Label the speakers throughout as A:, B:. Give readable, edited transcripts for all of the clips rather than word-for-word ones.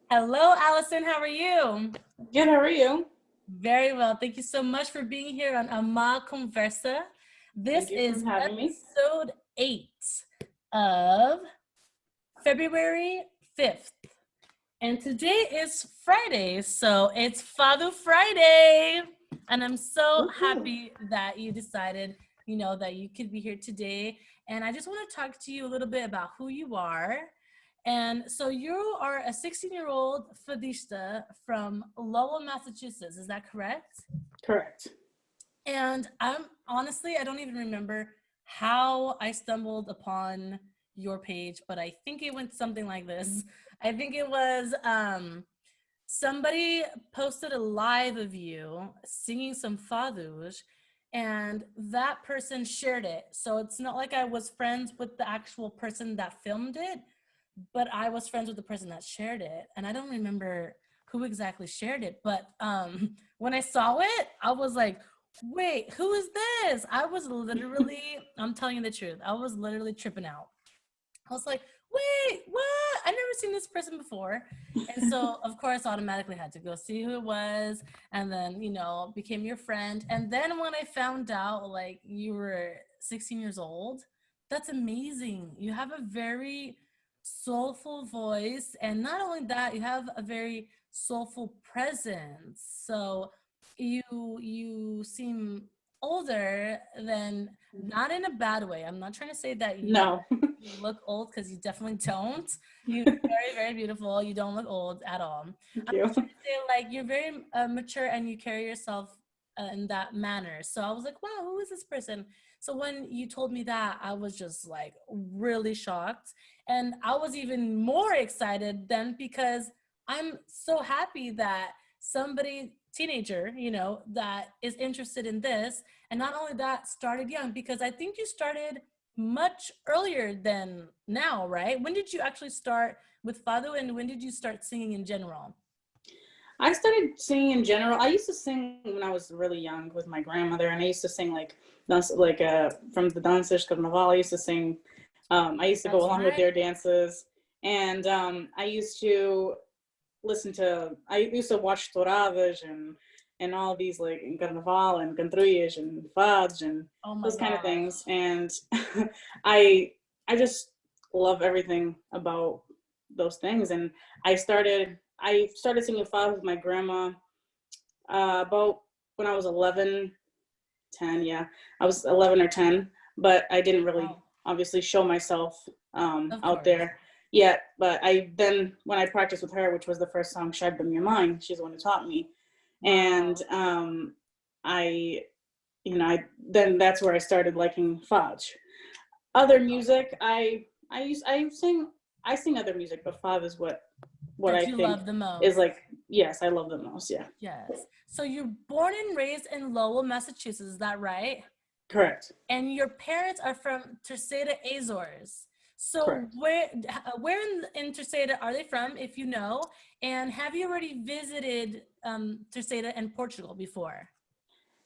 A: Hello, Allison. How are you?
B: Good, how are you?
A: Very well. Thank you so much for being here on Amá CONVERSA. This
B: Thank you for
A: is
B: having me.
A: episode 8 of February 5th. And today is Friday, so it's Fado Friday. And I'm so
B: Woohoo.
A: happy that you decided, that you could be here today. And I just want to talk to you a little bit about who you are. And so you are a 16-year-old Fadista from Lowell, Massachusetts. Is that correct?
B: Correct.
A: And I don't even remember how I stumbled upon your page, but I think it went something like this. I think it was somebody posted a live of you singing some fados, and that person shared it. So it's not like I was friends with the actual person that filmed it, but I was friends with the person that shared it. And I don't remember who exactly shared it, but when I saw it, I was like, wait, who is this? I was literally, I'm telling you the truth, I was literally tripping out. I was like, wait, what? I never seen this person before. And so, of course, automatically had to go see who it was, and then, became your friend. And then when I found out, like, you were 16 years old, that's amazing. You have a very soulful voice. And not only that, you have a very soulful presence. So you seem older than, not in a bad way. I'm not trying to say that
B: No.
A: you look old, because you definitely don't. You're very, very beautiful. You don't look old at all.
B: Thank
A: I'm
B: you.
A: just trying to say, like, you're very mature and you carry yourself in that manner. So I was like, wow, who is this person? So when you told me that, I was just like really shocked. And I was even more excited then, because I'm so happy that somebody, teenager, that is interested in this. And not only that, started young, because I think you started much earlier than now, right? When did you actually start with Fado, and when did you start singing in general?
B: I started singing in general. I used to sing when I was really young with my grandmother, and I used to sing from the dances carnaval. I used to sing. I used to go
A: That's
B: along with
A: right.
B: their dances, and I used to I used to watch touradas and all these like in carnaval and cantrullas and fads and
A: Oh my
B: those kind of
A: gosh.
B: things. And I I just love everything about those things. And I started singing fado with my grandma about when I was 11, 10. Yeah, I was 11 or 10, but I didn't really
A: Wow.
B: obviously show myself
A: Of
B: out
A: course.
B: there yet. But when I practiced with her, which was the first song, "Shed Them Your Mind," she's the one who taught me. And
A: Wow.
B: I, then that's where I started liking fudge. Other music, I sing other music, but fado is what
A: That
B: I
A: you
B: think
A: love the
B: is
A: most.
B: like, yes, I love the most. Yeah,
A: Yes. So you're born and raised in Lowell, Massachusetts, is that right?
B: correct,
A: And your parents are from Terçeira, Azores. So
B: correct.
A: where in Terceira are they from, if you know? And have you already visited Terceira and Portugal before?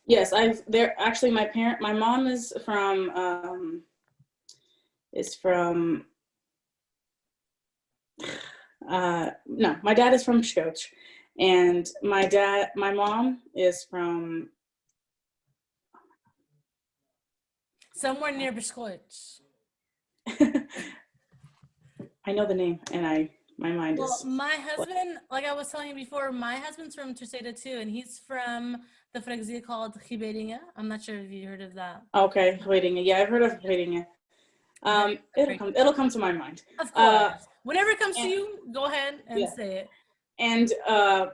B: Yes, I've there actually my mom is from no, my dad is from Scotch, and my mom is from
A: Somewhere near Biscoits.
B: I know the name, and my mind
A: Well,
B: is
A: my husband, like I was telling you before, my husband's from Terceira too, and he's from the freguesia called Ribeirinha. I'm not sure if you heard of that.
B: okay. Waiting, yeah, I've heard of
A: Yes.
B: waiting.
A: Very
B: It'll
A: great.
B: come to my mind.
A: Of
B: Uh,
A: course. Whenever it comes to
B: and
A: you, go ahead and
B: yeah,
A: say it.
B: and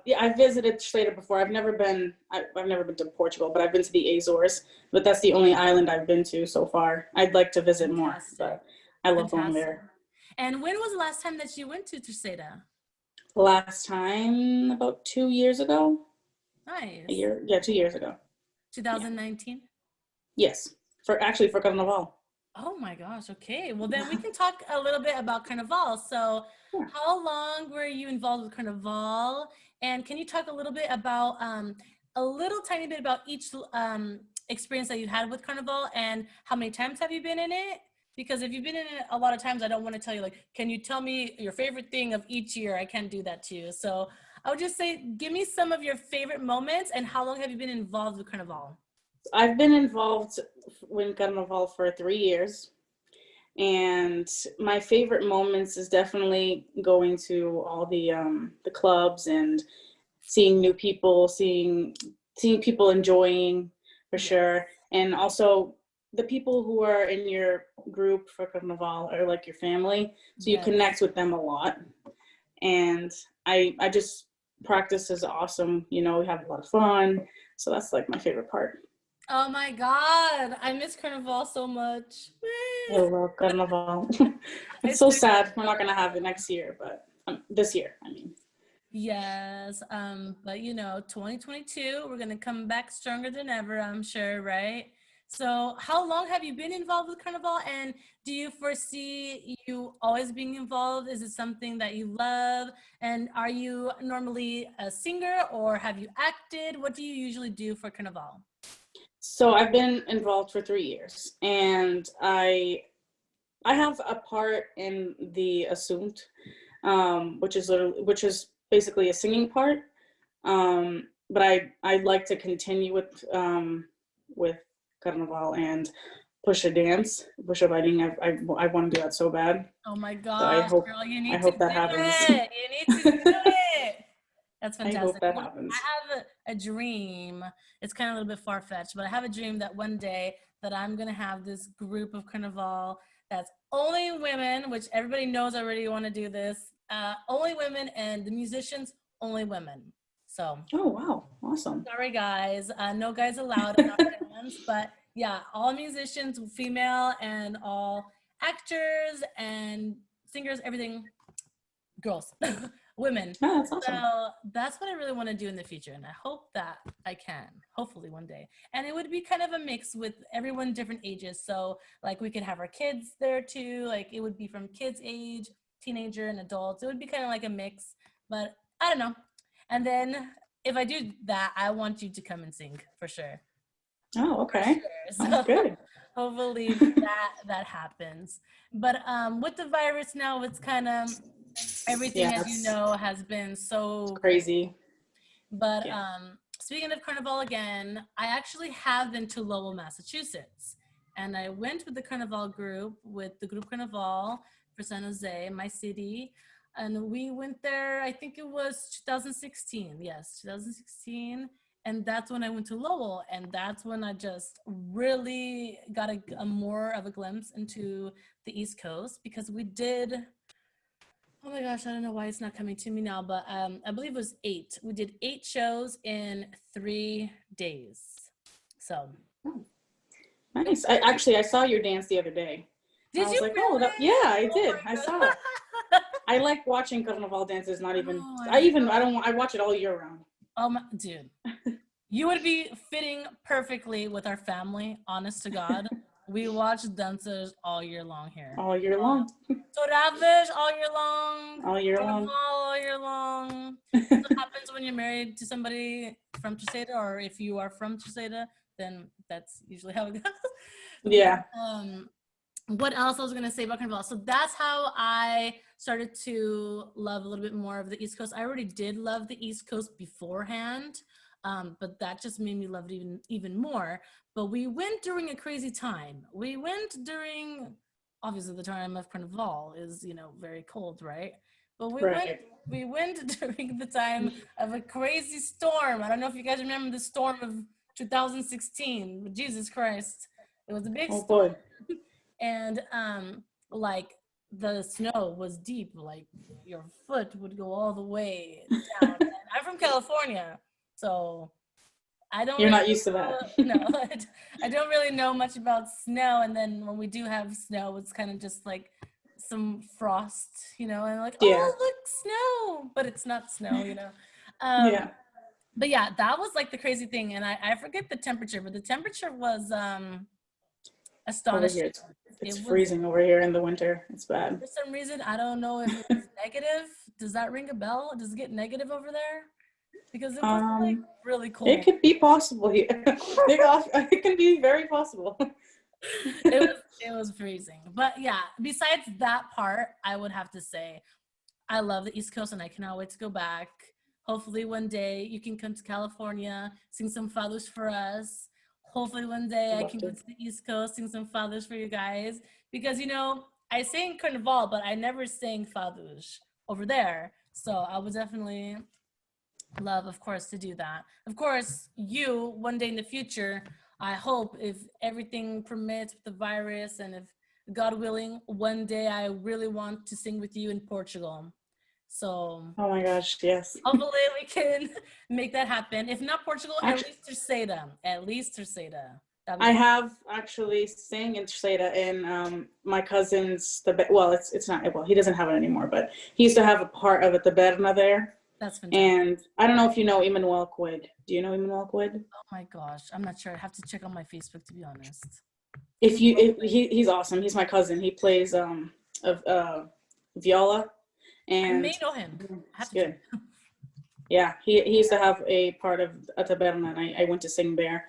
B: yeah, I visited Slater before. I've never been to Portugal, but I've been to the Azores. But that's the only island I've been to so far. I'd like to visit more,
A: Fantastic.
B: but I love going
A: Fantastic.
B: there.
A: And when was the last time that you went to Terceira?
B: Last time about 2 years ago. A
A: Nice.
B: year, yeah, 2 years ago. Yeah,
A: 2019?
B: yes, for Carnival.
A: Oh my gosh. Okay. Well, then we can talk a little bit about Carnival. So,
B: Yeah.
A: how long were you involved with Carnival? And can you talk a little bit about, a little tiny bit about each experience that you had with Carnival, and how many times have you been in it? because if you've been in it a lot of times, I don't want to tell you, like, can you tell me your favorite thing of each year? I can't do that to you. So I would just say, give me some of your favorite moments, and how long have you been involved with Carnival?
B: I've been involved with Carnival for 3 years. And my favorite moments is definitely going to all the clubs and seeing new people, seeing people enjoying, for sure. And also the people who are in your group for Carnival are like your family, so you connect with them a lot. And I just, practice is awesome. You know, we have a lot of fun. So that's like my favorite part.
A: Oh my God, I miss Carnival so much.
B: I love Carnival. It's so sad we're not gonna have it next year, but this year, I mean.
A: Yes, but you know, 2022, we're gonna come back stronger than ever, I'm sure, right? So how long have you been involved with Carnival, and do you foresee you always being involved? Is it something that you love? And are you normally a singer, or have you acted? What do you usually do for Carnival?
B: So I've been involved for 3 years, and I have a part in the Assumed, which is basically a singing part. But I'd like to continue with Carnival and push a writing. I want to do that so bad.
A: Oh my
B: So
A: gosh, girl, you need to
B: hope that
A: do
B: happens.
A: it. You need to do it. That's fantastic.
B: I hope that
A: Well,
B: happens.
A: I have a dream. It's kind of a little bit far-fetched, but I have a dream that one day that I'm going to have this group of Carnival that's only women, which everybody knows I already want to do this. Only women, and the musicians, only women. So.
B: Oh, wow. Awesome.
A: Sorry, guys. No guys allowed in our bands, but yeah, all musicians, female, and all actors and singers, everything, girls, women.
B: Oh, that's awesome.
A: So that's what I really want to do in the future, and I hope that I can, hopefully one day. And it would be kind of a mix with everyone different ages. So like we could have our kids there too. Like it would be from kids age, teenager, and adults. It would be kind of like a mix, but I don't know. And then if I do that, I want you to come and sing for sure.
B: Oh, okay.
A: Sure.
B: Sounds good.
A: Hopefully that happens. But with the virus now, it's kind of everything, as you know, has been so
B: crazy.
A: But speaking of Carnival again, I actually have been to Lowell, Massachusetts, and I went with the Carnival group, with the group Carnival for San Jose, my city. And we went there, I think it was 2016. Yes, 2016. And that's when I went to Lowell. And that's when I just really got a more of a glimpse into the East Coast, because we did, oh my gosh, I don't know why it's not coming to me now, but I believe it was 8. We did 8 shows in 3 days. So.
B: Oh, nice. I saw your dance the other day.
A: Did you?
B: Like,
A: really?
B: oh, yeah, I did. I saw it. I like watching Carnival dances. Not even. I watch it all year round.
A: Oh my, dude, you would be fitting perfectly with our family. Honest to God, we watch dancers all year long here.
B: All year long.
A: Toravish all year long.
B: All year long.
A: All year long. That's what happens when you're married to somebody from Terçeira, or if you are from Terçeira, then that's usually how it goes.
B: Yeah.
A: What else I was gonna say about Carnival? So that's how I started to love a little bit more of the East Coast. I already did love the East Coast beforehand, but that just made me love it even more. But we went during a crazy time. We went during, obviously the time of Carnival is, you know, very cold, right? But we went during the time of a crazy storm. I don't know if you guys remember the storm of 2016. Jesus Christ, it was a big storm.
B: Boy.
A: And like the snow was deep, like your foot would go all the way down. And I'm from California, so I don't.
B: You're not used to that.
A: No, I don't really know much about snow. And then when we do have snow, it's kind of just like some frost, you know, and like, oh, look, snow, but it's not snow, you know.
B: Yeah.
A: But yeah, that was like the crazy thing, and I forget the temperature, but the temperature was astonishing.
B: It's freezing over here in the winter. It's bad.
A: For some reason, I don't know if it's negative. Does that ring a bell? Does it get negative over there? Because it was like really cold.
B: It could be possible here. It can be very possible.
A: It was freezing. But yeah, besides that part, I would have to say I love the East Coast and I cannot wait to go back. Hopefully one day you can come to California, sing some fathers for us. Hopefully one day I can go to the East Coast, sing some fathers for you guys. Because, you know, I sang Carnival, but I never sang fathers over there. So I would definitely love, of course, to do that. Of course, you, one day in the future, I hope if everything permits with the virus and if God willing, one day I really want to sing with you in Portugal. So
B: Oh my gosh, yes.
A: hopefully we can make that happen. If not Portugal,
B: Actually,
A: at least Terçeira. At least Terçeira.
B: I have actually sang in Terçeira in my cousin's, well, it's not, well, he doesn't have it anymore, but he used to have a part of a taberna there.
A: That's fantastic.
B: And I don't know if you know Emmanuel Quid. Do you know Emmanuel Quid?
A: Oh my gosh, I'm not sure. I have to check on my Facebook to be honest.
B: He's awesome. He's my cousin. He plays viola, and
A: I may know him.
B: That's good. Yeah, he used to have a part of a taberna, and I went to sing there,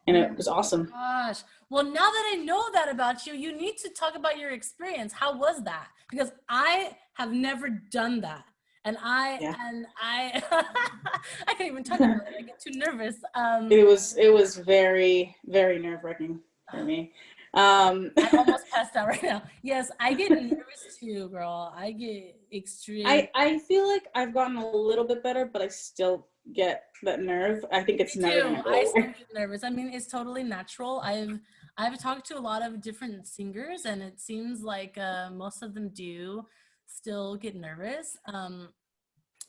B: and it was awesome.
A: Gosh, well, now that I know that about you, you need to talk about your experience. How was that? Because I have never done that. And I I can't even talk about it. I get too nervous.
B: It was very, very nerve-wracking for me.
A: I almost passed out right now. Yes, I get nervous too, girl. I get extreme.
B: I feel like I've gotten a little bit better, but I still get that nerve. I think it's never gonna go away.
A: I still get nervous. I mean, it's totally natural. I've talked to a lot of different singers, and it seems like most of them do still get nervous.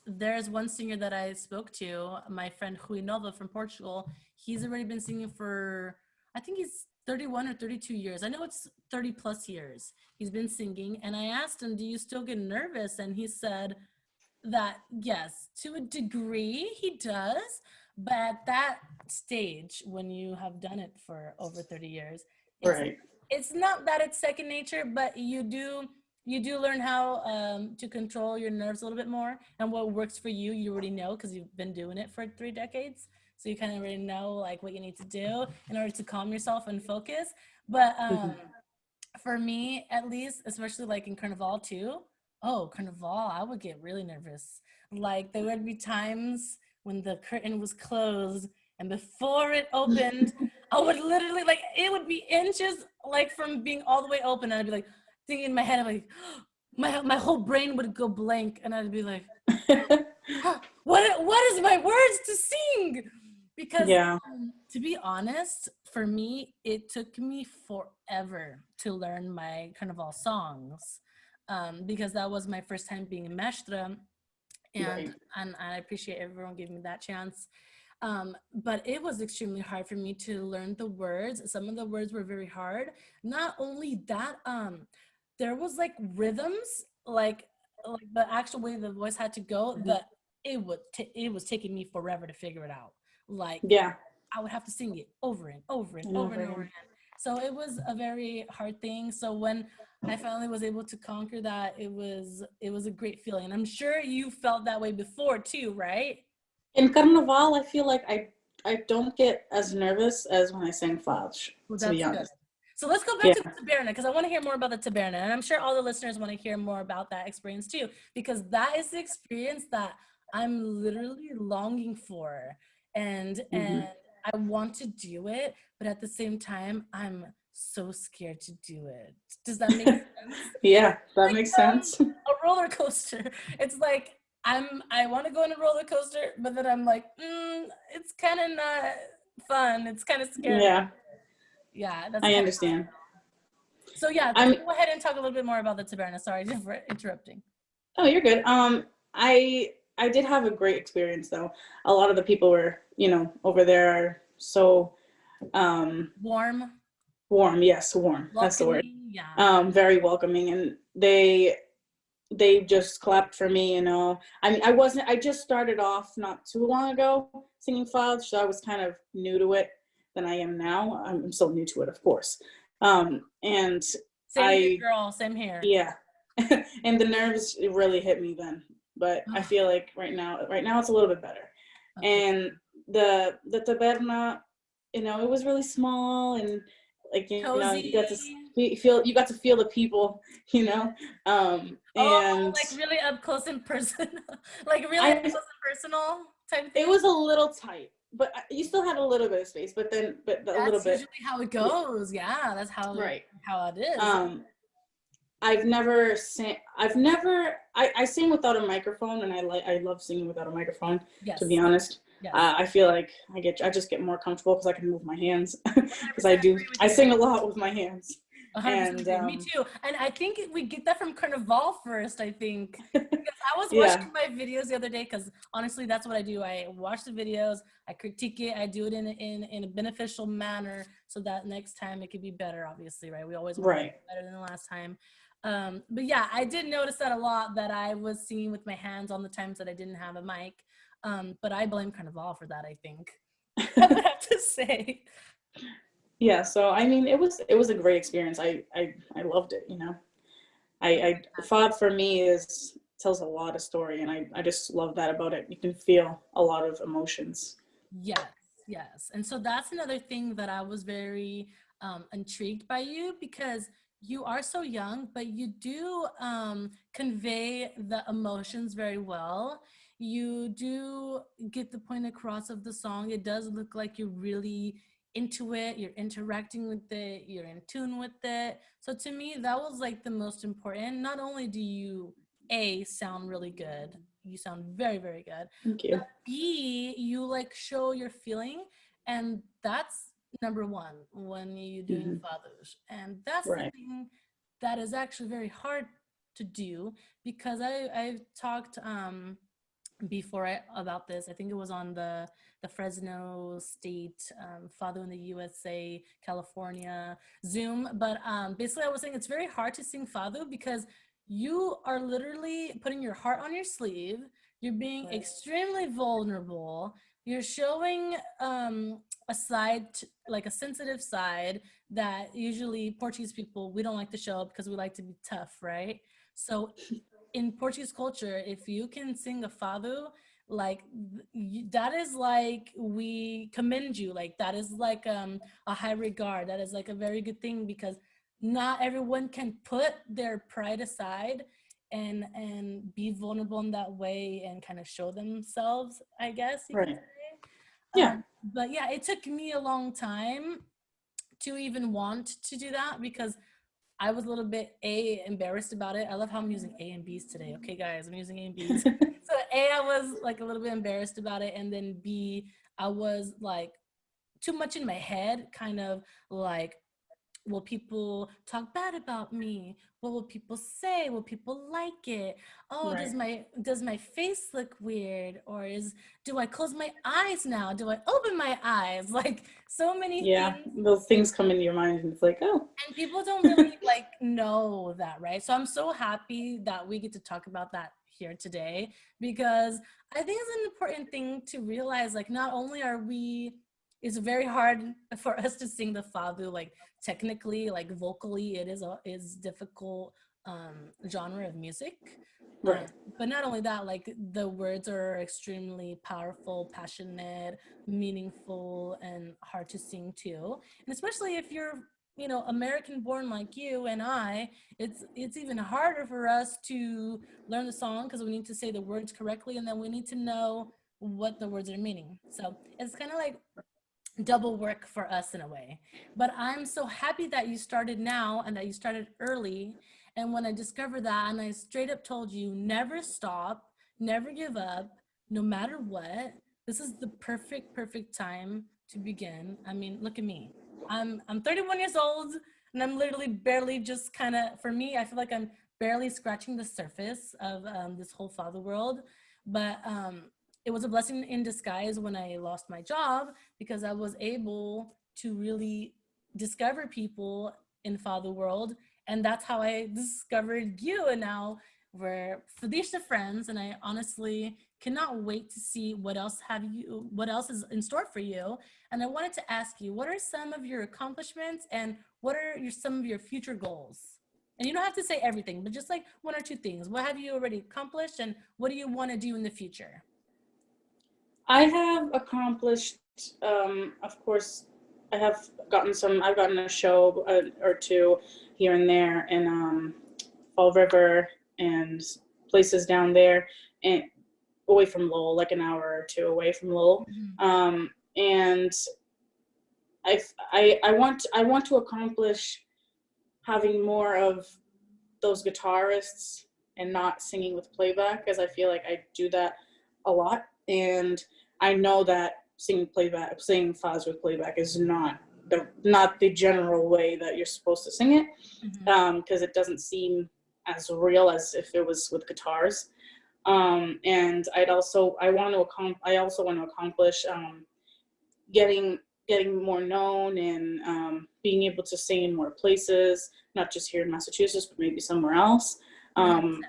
A: There's one singer that I spoke to, my friend Rui Nova from Portugal. He's already been singing for, I think he's 31 or 32 years. I know it's 30 plus years he's been singing. And I asked him, do you still get nervous? And he said that yes, to a degree he does. But at that stage, when you have done it for over 30 years, it's not that it's second nature, but you do learn how to control your nerves a little bit more, and what works for you, you already know because you've been doing it for 3 decades. So you kind of already know like what you need to do in order to calm yourself and focus. But for me, at least, especially like in Carnival too, Carnival, I would get really nervous. Like there would be times when the curtain was closed and before it opened, I would literally like, it would be inches like from being all the way open, and I'd be like, thinking in my head, I'm like, my whole brain would go blank, and I'd be like, what is my words to sing? Because to be honest, for me, it took me forever to learn my Carnival songs, because that was my first time being a maestra, and I appreciate everyone giving me that chance. But it was extremely hard for me to learn the words. Some of the words were very hard. Not only that, there was like rhythms, like the actual way the voice had to go, that it was taking me forever to figure it out. Like, I would have to sing it over and over and over and over again. So it was a very hard thing. So when I finally was able to conquer that, it was a great feeling. And I'm sure you felt that way before too, right?
B: In Carnival, I feel like I don't get as nervous as when I sing Fado, to be honest.
A: Good. So let's go back to the taberna, because I want to hear more about the taberna. And I'm sure all the listeners want to hear more about that experience too, because that is the experience that I'm literally longing for. And I want to do it, but at the same time, I'm so scared to do it. Does that make sense?
B: Yeah, that makes sense.
A: A roller coaster. It's like, I want to go on a roller coaster, but then I'm like, it's kind of not fun. It's kind of scary. Yeah,
B: I understand.
A: So yeah, go ahead and talk a little bit more about the taberna. Sorry for interrupting.
B: Oh, you're good. I did have a great experience though. A lot of the people were, over there are so
A: warm.
B: Yes, warm. Welcoming, that's the word.
A: Yeah.
B: Very welcoming, and they just clapped for me, I mean, I just started off not too long ago singing Fado, so I was kind of new to it than I am now. I'm still new to it, of course. And
A: same here, girl, same here.
B: Yeah. And the nerves really hit me then, but I feel like right now it's a little bit better. Okay. And the taberna, it was really small, and like, you know,
A: Cozy.
B: you got to feel the people, you know, and
A: like really up close and personal, like really up close and personal type thing.
B: It was a little tight, but you still had a little bit of space, but a little
A: That's
B: bit.
A: usually how it goes. Yeah, that's how
B: Right.
A: how it is.
B: I've never sang. I sing without a microphone, and I love singing without a microphone.
A: Yes.
B: To be honest,
A: yes.
B: I feel like I just get more comfortable because I can move my hands. Because I sing a lot with my hands.
A: 100%
B: And
A: me too. And I think we get that from Carnival first, I think. Because I was watching my videos the other day, because honestly, that's what I do. I watch the videos, I critique it, I do it in a beneficial manner so that next time it could be better, obviously, right? We always want to be better than the last time. But yeah, I did notice that a lot, that I was singing with my hands on the times that I didn't have a mic. But I blame Carnival for that, I think. I would have to say.
B: Yeah, so I mean, it was a great experience. I loved it, you know. Fado for me tells a lot of story, and I just love that about it. You can feel a lot of emotions.
A: Yes. And so that's another thing that I was very intrigued by you, because you are so young, but you do convey the emotions very well. You do get the point across of the song. It does look like you're really into it, you're interacting with it, you're in tune with it. So to me, that was like the most important. Not only do you sound really good, you sound very, very good.
B: Thank you.
A: But B, you like show your feeling, and that's number one when you're doing fathers. And that's the thing that is actually very hard to do, because I've talked before about this. I think it was on the Fresno State Fado in the USA, California Zoom. But basically I was saying it's very hard to sing Fado because you are literally putting your heart on your sleeve. You're being extremely vulnerable. You're showing a side, like a sensitive side that usually Portuguese people, we don't like to show because we like to be tough, right? So in Portuguese culture, if you can sing a fado, like that is like, we commend you. Like that is like a high regard. That is like a very good thing, because not everyone can put their pride aside and be vulnerable in that way and kind of show themselves, I guess you can say.
B: Yeah.
A: But yeah, it took me a long time to even want to do that, because I was a little bit embarrassed about it. I love how I'm using A and B's today. Okay, guys, I'm using A and B's. So A, I was like a little bit embarrassed about it, and then B, I was like too much in my head, kind of like, will people talk bad about me? What will people say? Will people like it? Oh, does my face look weird? Or do I close my eyes now? Do I open my eyes? Like so many things.
B: Those things come into your mind, and it's like, oh.
A: And people don't really like know that, right? So I'm so happy that we get to talk about that here today, because I think it's an important thing to realize, like, not only are we, it's very hard for us to sing the fado, like technically, like vocally, it is difficult genre of music. But not only that, like the words are extremely powerful, passionate, meaningful, and hard to sing too. And especially if you're, you know, American born like you and I, it's even harder for us to learn the song, because we need to say the words correctly, and then we need to know what the words are meaning. So it's kind of like double work for us in a way. But I'm so happy that you started now and that you started early. And when I discovered that, and I straight up told you, never stop, never give up, no matter what, this is the perfect time to begin. I mean, look at me. I'm 31 years old, and I'm literally barely just kind of, for me, I feel like I'm barely scratching the surface of this whole father world. But it was a blessing in disguise when I lost my job, because I was able to really discover people in father world. And that's how I discovered you. And now we're Fadista friends. And I honestly cannot wait to see what else is in store for you. And I wanted to ask you, what are some of your accomplishments, and what are some of your future goals? And you don't have to say everything, but just like one or two things. What have you already accomplished, and what do you want to do in the future?
B: I have accomplished, of course, I've gotten a show or two here and there in Fall River and places down there, and away from Lowell, like an hour or two away from Lowell. And I want to accomplish having more of those guitarists and not singing with playback, because I feel like I do that a lot, and I know that singing fads with playback is not the general way that you're supposed to sing it, because it doesn't seem as real as if it was with guitars. And I also want to accomplish getting more known and being able to sing in more places, not just here in Massachusetts, but maybe somewhere else. And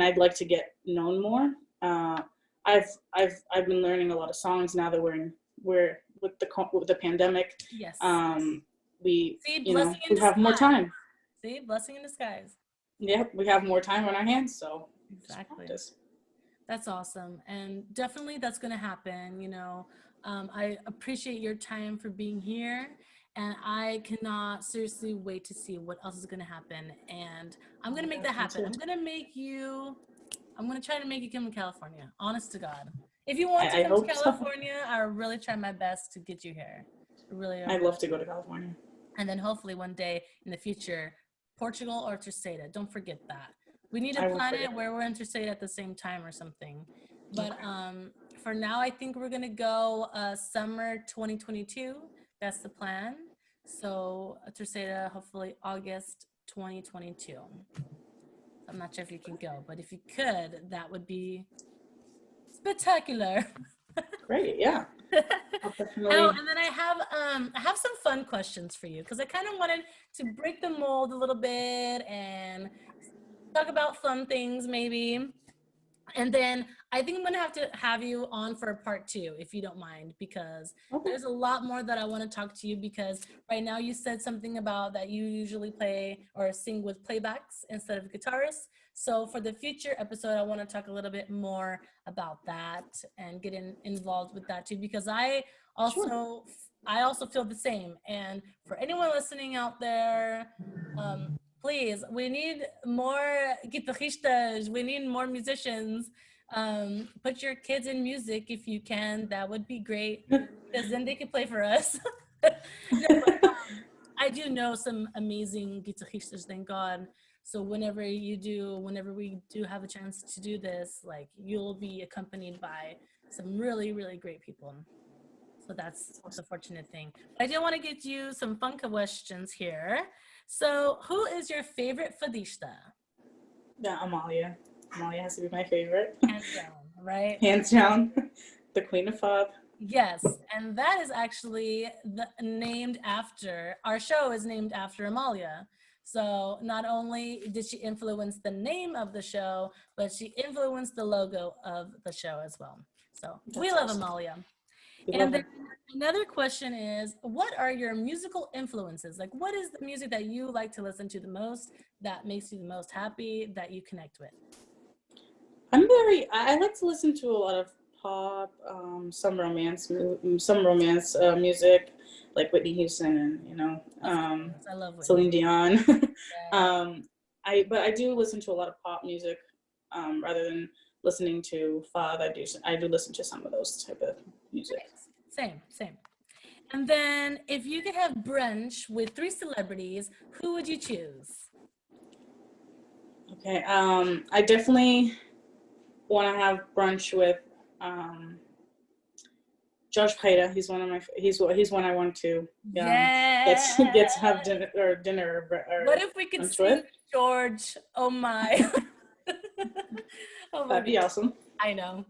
B: I'd like to get known more. I've been learning a lot of songs now that we're with the pandemic.
A: Yes.
B: We have more time.
A: See, blessing in disguise.
B: Yeah, we have more time on our hands, so
A: exactly. That's awesome, and definitely that's going to happen. I appreciate your time for being here, and I cannot seriously wait to see what else is going to happen. And I'm going to make that happen. I'm going to try to make you come to California. Honest to God, if you want to come to California, so. I'll really try my best to get you here.
B: I'd love to go to California.
A: And then hopefully one day in the future, Portugal or Terçeira. Don't forget that. We need to plan it where we're in Terçeira at the same time or something. But for now, I think we're going to go summer 2022. That's the plan. So Terçeira, hopefully August 2022. I'm not sure if you can go, but if you could, that would be spectacular.
B: Great, yeah.
A: Oh, and then I have some fun questions for you, because I kind of wanted to break the mold a little bit and talk about fun things maybe. And then I think I'm going to have you on for a part 2, if you don't mind, because there's a lot more that I want to talk to you, because right now you said something about that you usually play or sing with playbacks instead of guitarists. So for the future episode, I want to talk a little bit more about that and get involved with that too, because I also feel the same. And for anyone listening out there, please, we need more guitarristas. We need more musicians. Put your kids in music if you can. That would be great, because then they can play for us. I do know some amazing guitarristas, thank God. So whenever we do have a chance to do this, like, you'll be accompanied by some really, really great people. So that's the fortunate thing. I do want to get you some fun questions here. So who is your favorite fadista?
B: Yeah, Amalia. Amalia has to be my favorite.
A: Hands down, right?
B: Hands down. The Queen of Fado.
A: Yes, and that is actually our show is named after Amalia. So not only did she influence the name of the show, but she influenced the logo of the show as well. So we love Amalia. And then another question is, what are your musical influences? Like, what is the music that you like to listen to the most, that makes you the most happy, that you connect with?
B: I like to listen to a lot of pop, some romance music, like Whitney Houston and,
A: I love Whitney.
B: Celine Dion.
A: Yeah.
B: But I do listen to a lot of pop music, rather than listening to Fado. I do listen to some of those type of music.
A: Same. And then if you could have brunch with 3 celebrities, who would you choose?
B: Okay, I definitely want to have brunch with Terçeira. He's one I want to get to have dinner.
A: What if we could see George? Oh my.
B: That'd be awesome.
A: I know.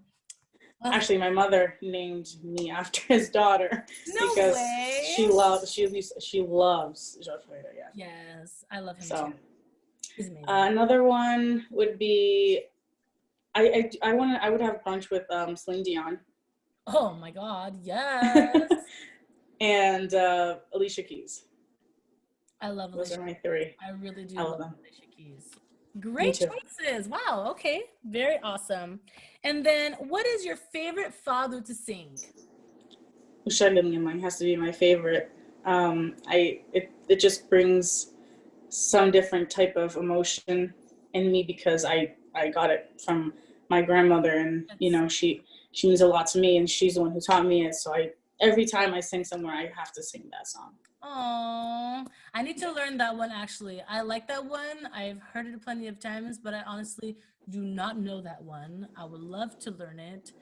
B: Actually, my mother named me after his daughter.
A: No
B: because
A: way.
B: She loves Terçeira. Yeah.
A: Yes, I love him too. He's amazing.
B: Another one would be I would have brunch with Celine Dion.
A: Oh my God, yes.
B: And Alicia Keys.
A: I love
B: Those
A: Alicia.
B: are my 3.
A: I really do
B: love them.
A: Alicia Keys. Great choices. Wow, okay. Very awesome. And then what is your favorite fado to sing?
B: O Xanga Minha Mãe has to be my favorite. It just brings some different type of emotion in me because I got it from my grandmother, and you know, she means a lot to me, and she's the one who taught me it. So every time I sing somewhere, I have to sing that song.
A: Oh, I need to learn that one actually. I like that one. I've heard it plenty of times, but I honestly do not know that one. I would love to learn it.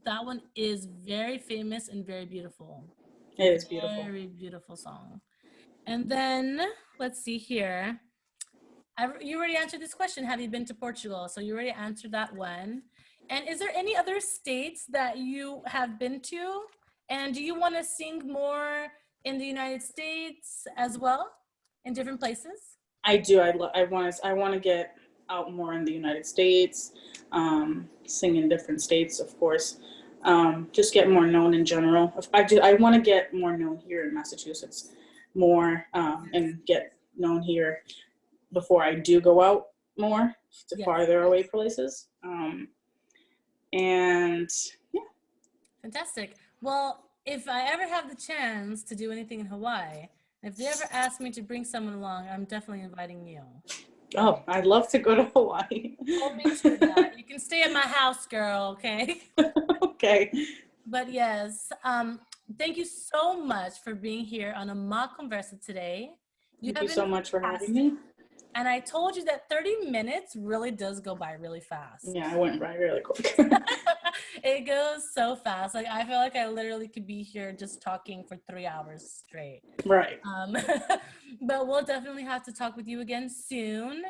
A: That one is very famous and very beautiful.
B: It is beautiful.
A: Very beautiful song. And then let's see here. You already answered this question. Have you been to Portugal? So you already answered that one. And is there any other states that you have been to? And do you want to sing more in the United States as well, in different places?
B: I do. I want to get out more in the United States, sing in different states, of course. Just get more known in general. I want to get more known here in Massachusetts, more, and get known here before I do go out more to farther away places. And yeah.
A: Fantastic. Well, if I ever have the chance to do anything in Hawaii, if they ever ask me to bring someone along, I'm definitely inviting you.
B: Oh, I'd love to go to Hawaii.
A: Hold me to that. You can stay at my house, girl, okay?
B: Okay.
A: But yes, thank you so much for being here on Amá CONVERSA today.
B: Thank you so much for having me.
A: And I told you that 30 minutes really does go by really fast.
B: Yeah, I went by really quick.
A: It goes so fast. Like, I feel like I literally could be here just talking for 3 hours straight.
B: Right.
A: But we'll definitely have to talk with you again soon.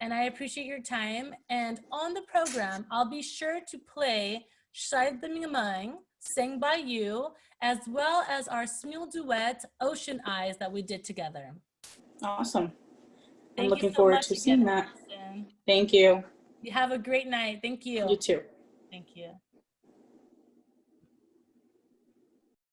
A: And I appreciate your time. And on the program, I'll be sure to play Shai da Minha Mãe, sang by you, as well as our smule duet, Ocean Eyes, that we did together.
B: Awesome. I'm
A: Thank
B: looking
A: you so
B: forward
A: much
B: to
A: again,
B: seeing that.
A: Marisa.
B: Thank you.
A: You have a great night. Thank you.
B: You too.
A: Thank you.